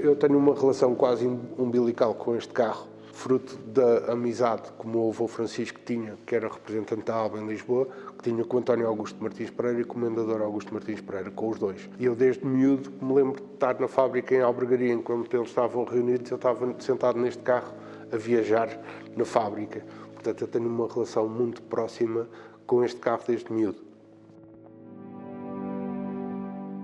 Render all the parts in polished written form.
Eu tenho uma relação quase umbilical com este carro, fruto da amizade que o meu avô Francisco tinha, que era representante da Alba em Lisboa, que tinha com o António Augusto Martins Pereira e com o Comendador Augusto Martins Pereira, com os dois. E eu, desde miúdo, me lembro de estar na fábrica em Albergaria, enquanto eles estavam reunidos, eu estava sentado neste carro a viajar na fábrica. Portanto, eu tenho uma relação muito próxima com este carro desde miúdo.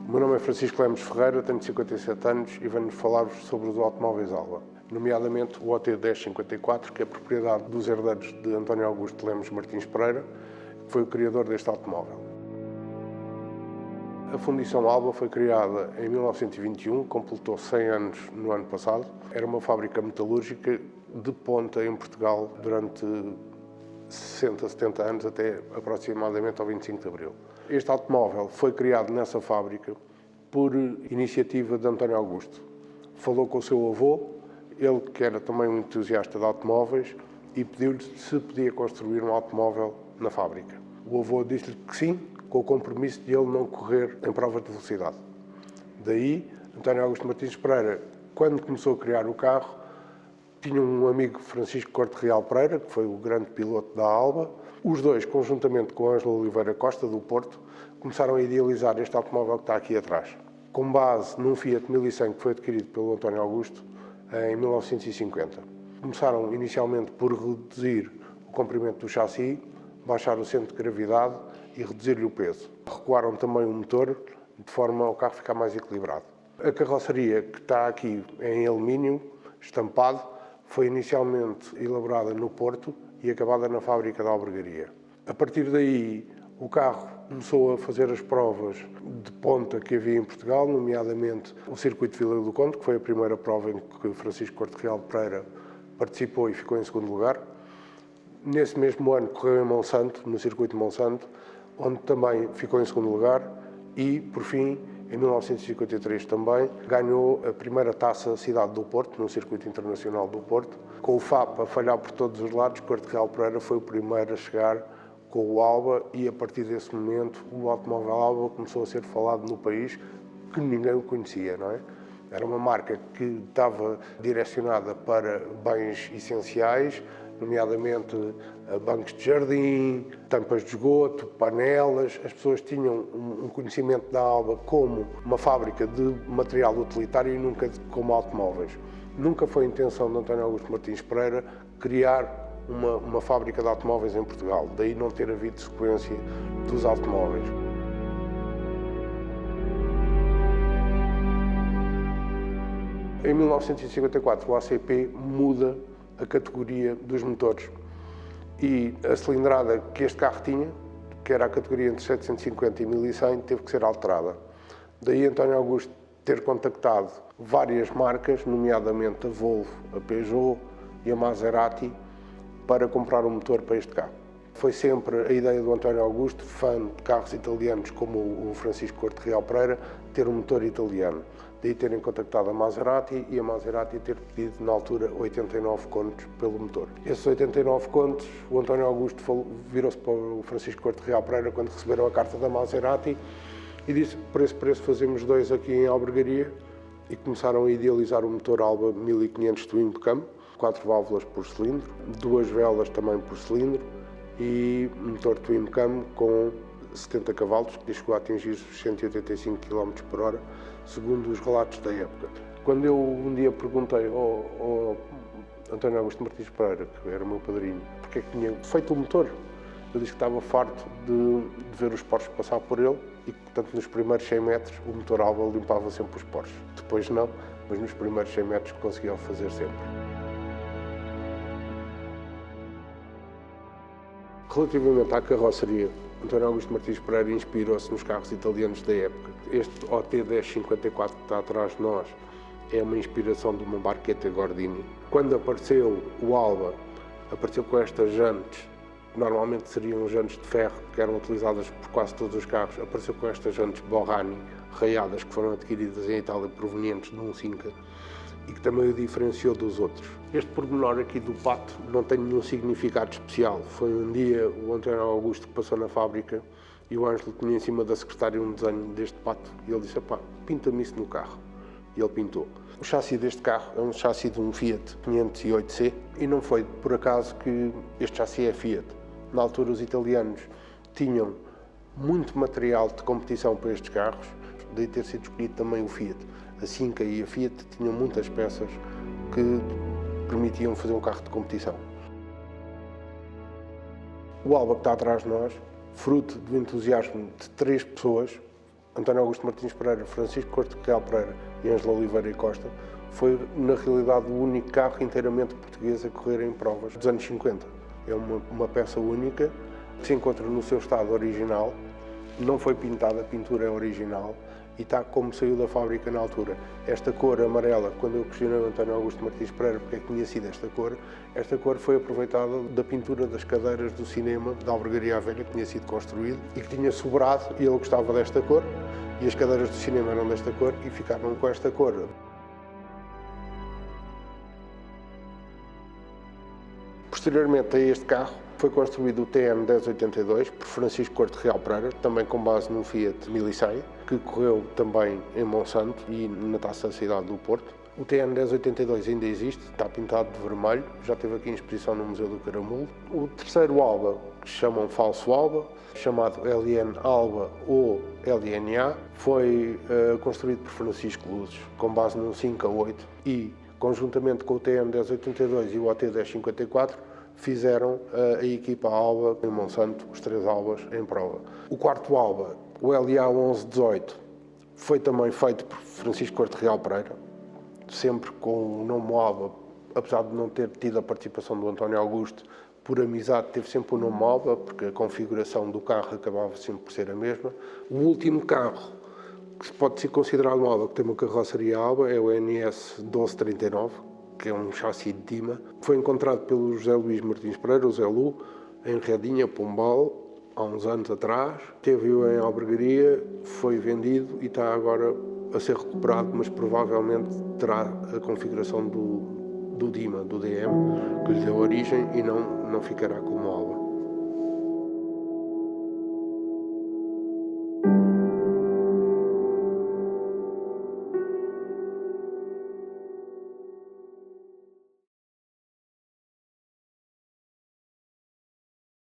O meu nome é Francisco Lemos Ferreira, tenho 57 anos e venho falar-vos sobre os automóveis Alba, nomeadamente o OT 1054, que é propriedade dos herdeiros de António Augusto Lemos Martins Pereira, que foi o criador deste automóvel. A Fundição Alba foi criada em 1921, completou 100 anos no ano passado. Era uma fábrica metalúrgica de ponta em Portugal durante 60, 70 anos, até aproximadamente ao 25 de Abril. Este automóvel foi criado nessa fábrica por iniciativa de António Augusto. Falou com o seu avô, ele que era também um entusiasta de automóveis, e pediu-lhe se podia construir um automóvel na fábrica. O avô disse-lhe que sim, com o compromisso de ele não correr em provas de velocidade. Daí, António Augusto Martins Pereira, quando começou a criar o carro, tinha um amigo, Francisco Corte Real Pereira, que foi o grande piloto da Alba. Os dois, conjuntamente com Ângelo Oliveira Costa, do Porto, começaram a idealizar este automóvel que está aqui atrás, com base num Fiat 1100 que foi adquirido pelo António Augusto em 1950. Começaram inicialmente por reduzir o comprimento do chassi, baixar o centro de gravidade e reduzir-lhe o peso. Recuaram também o motor, de forma ao carro ficar mais equilibrado. A carroceria, que está aqui em alumínio, estampado, foi inicialmente elaborada no Porto e acabada na fábrica da Albergaria. A partir daí, o carro começou a fazer as provas de ponta que havia em Portugal, nomeadamente o Circuito de Vila do Conde, que foi a primeira prova em que Francisco Corte Real Pereira participou e ficou em segundo lugar. Nesse mesmo ano, correu em Monsanto, no Circuito de Monsanto, onde também ficou em segundo lugar e, por fim, em 1953 também, ganhou a primeira taça Cidade do Porto, no Circuito Internacional do Porto. Com o FAP a falhar por todos os lados, Corte Real Pereira foi o primeiro a chegar com o Alba e, a partir desse momento, o automóvel Alba começou a ser falado no país, que ninguém o conhecia, não é? Era uma marca que estava direcionada para bens essenciais, nomeadamente bancos de jardim, tampas de esgoto, panelas. As pessoas tinham um conhecimento da Alba como uma fábrica de material utilitário e nunca como automóveis. Nunca foi a intenção de António Augusto Martins Pereira criar uma fábrica de automóveis em Portugal, daí não ter havido sequência dos automóveis. Em 1954, o ACP muda a categoria dos motores e a cilindrada que este carro tinha, que era a categoria entre 750 e 1100, teve que ser alterada. Daí António Augusto ter contactado várias marcas, nomeadamente a Volvo, a Peugeot e a Maserati, para comprar um motor para este carro. Foi sempre a ideia do António Augusto, fã de carros italianos como o Francisco Corte Real Pereira, ter um motor italiano. Daí terem contactado a Maserati e a Maserati ter pedido, na altura, 89 contos pelo motor. Esses 89 contos, o António Augusto virou-se para o Francisco Corte Real Pereira quando receberam a carta da Maserati e disse: por esse preço fazemos dois aqui em Albergaria, e começaram a idealizar o motor Alba 1500 Twin Cam, 4 válvulas por cilindro, 2 velas também por cilindro e motor Twin Cam com 70 cavalos, que chegou a atingir os 185 km por hora, segundo os relatos da época. Quando eu um dia perguntei ao António Augusto Martins Pereira, que era o meu padrinho, porque é que tinha feito o motor, ele disse que estava farto de ver os Porsches passar por ele e que, portanto, nos primeiros 100 metros o motor Alba limpava sempre os Porsches. Depois não, mas nos primeiros 100 metros conseguia o fazer sempre. Relativamente à carroceria, António Augusto Martins Pereira inspirou-se nos carros italianos da época. Este OT 1054 que está atrás de nós é uma inspiração de uma Barchetta Gordini. Quando apareceu o Alba, apareceu com estas jantes, que normalmente seriam jantes de ferro, que eram utilizadas por quase todos os carros, apareceu com estas jantes Borrani, raiadas, que foram adquiridas em Itália provenientes de um Cinca, e que também o diferenciou dos outros. Este pormenor aqui do pato não tem nenhum significado especial. Foi um dia o António Augusto que passou na fábrica e o Ângelo tinha em cima da secretária um desenho deste pato e ele disse: "Epá, pinta-me isso no carro." e ele pintou. O chassi deste carro é um chassi de um Fiat 508C e não foi por acaso que este chassi é Fiat. Na altura os italianos tinham muito material de competição para estes carros, daí ter sido escolhido também o Fiat. A Cinca e a Fiat tinham muitas peças que permitiam fazer um carro de competição. O Alba que está atrás de nós, fruto do entusiasmo de 3 pessoas, António Augusto Martins Pereira, Francisco Corte Real Pereira e Ângela Oliveira e Costa, foi na realidade o único carro inteiramente português a correr em provas dos anos 50. É uma peça única que se encontra no seu estado original, não foi pintada, a pintura é original e está como saiu da fábrica na altura. Esta cor amarela, quando eu questionei o António Augusto Martins Pereira porque é que tinha sido esta cor foi aproveitada da pintura das cadeiras do cinema da Albergaria à Velha, que tinha sido construído e que tinha sobrado, e ele gostava desta cor, e as cadeiras do cinema eram desta cor e ficaram com esta cor. Posteriormente a este carro, foi construído o TN 1082 por Francisco Corte Real Pereira, também com base num Fiat 1100, que correu também em Monsanto e na Taça da Cidade do Porto. O TN 1082 ainda existe, está pintado de vermelho, já esteve aqui em exposição no Museu do Caramulo. O terceiro Alba, que chamam falso Alba, chamado LN Alba ou LNA, foi construído por Francisco Luzes, com base num 5A8 e, conjuntamente com o TN 1082 e o OT 1054, fizeram a equipa Alba em Monsanto, os 3 Albas em prova. O quarto Alba, o LA 1118, foi também feito por Francisco Corte Real Pereira, sempre com o nome Alba, apesar de não ter tido a participação do António Augusto, por amizade teve sempre o nome Alba, porque a configuração do carro acabava sempre por ser a mesma. O último carro que pode ser considerado um Alba, que tem uma carroceria Alba, é o NS 1239, que é um chassi de Dima. Foi encontrado pelo José Luís Martins Pereira, o Zé Lu, em Redinha, Pombal, há uns anos atrás. Teve-o em albergaria, foi vendido e está agora a ser recuperado, mas provavelmente terá a configuração do Dima, do DM, que lhe deu origem e não ficará como Alba.